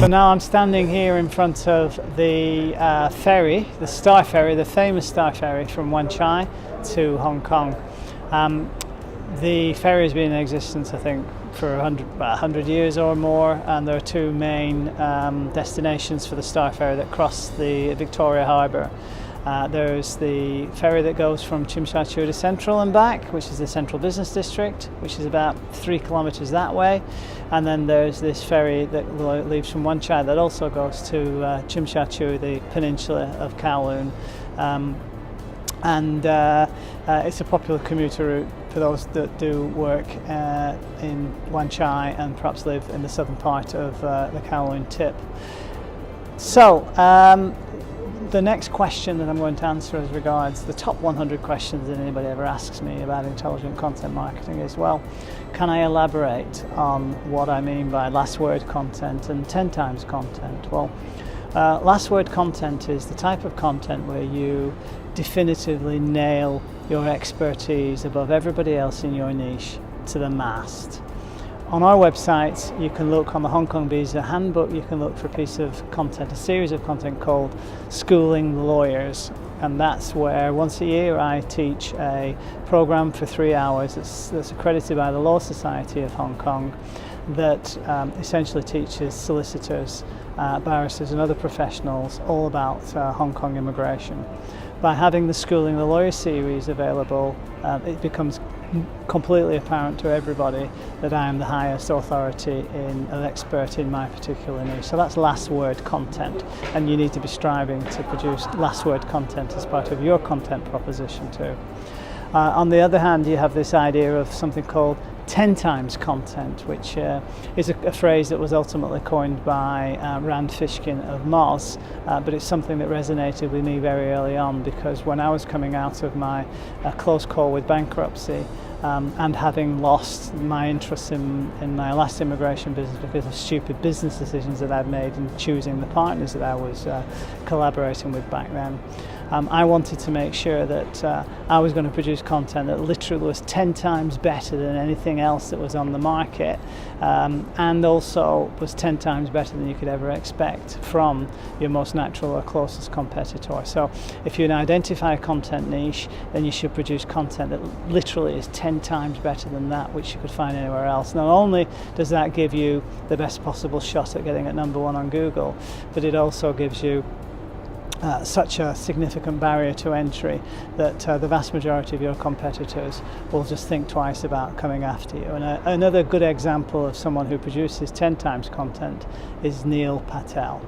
So now I'm standing here in front of the ferry, the Start Ferry, the famous Start Ferry from Wan Chai to Hong Kong. The ferry has been in existence, I think, for 100 years or more, and there are two main destinations for the Start Ferry that cross the Victoria Harbour. There's the ferry that goes from Tsim Sha Tsui to Central and back, which is the Central Business District, which is about 3 kilometres that way. And then there's this ferry that leaves from Wan Chai that also goes to Tsim Sha Tsui, the peninsula of Kowloon. It's a popular commuter route for those that do work in Wan Chai and perhaps live in the southern part of the Kowloon tip. So, the next question that I'm going to answer as regards the top 100 questions that anybody ever asks me about intelligent content marketing is, well, can I elaborate on what I mean by last word content and 10 times content? Well, last word content is the type of content where you definitively nail your expertise above everybody else in your niche to the mast. On our website, you can look on the Hong Kong Visa Handbook, you can look for a piece of content, a series of content called Schooling the Lawyers. And that's where once a year I teach a program for 3 hours that's accredited by the Law Society of Hong Kong that essentially teaches solicitors, barristers and other professionals all about Hong Kong immigration. By having the Schooling the Lawyer series available, it becomes completely apparent to everybody that I am the highest authority an expert in my particular niche. So that's last word content, and you need to be striving to produce last word content as part of your content proposition too. On the other hand, you have this idea of something called 10 times content, which is a phrase that was ultimately coined by Rand Fishkin of Moz, but it's something that resonated with me very early on, because when I was coming out of my close call with bankruptcy and having lost my interest in my last immigration business because of stupid business decisions that I'd made in choosing the partners that I was collaborating with back then, I wanted to make sure that I was going to produce content that literally was 10 times better than anything else that was on the market, and also was 10 times better than you could ever expect from your most natural or closest competitor. So if you identify a content niche, then you should produce content that literally is 10 times better than that which you could find anywhere else. Not only does that give you the best possible shot at getting at #1 on Google, but it also gives you such a significant barrier to entry that the vast majority of your competitors will just think twice about coming after you. And another good example of someone who produces 10 times content is Neil Patel.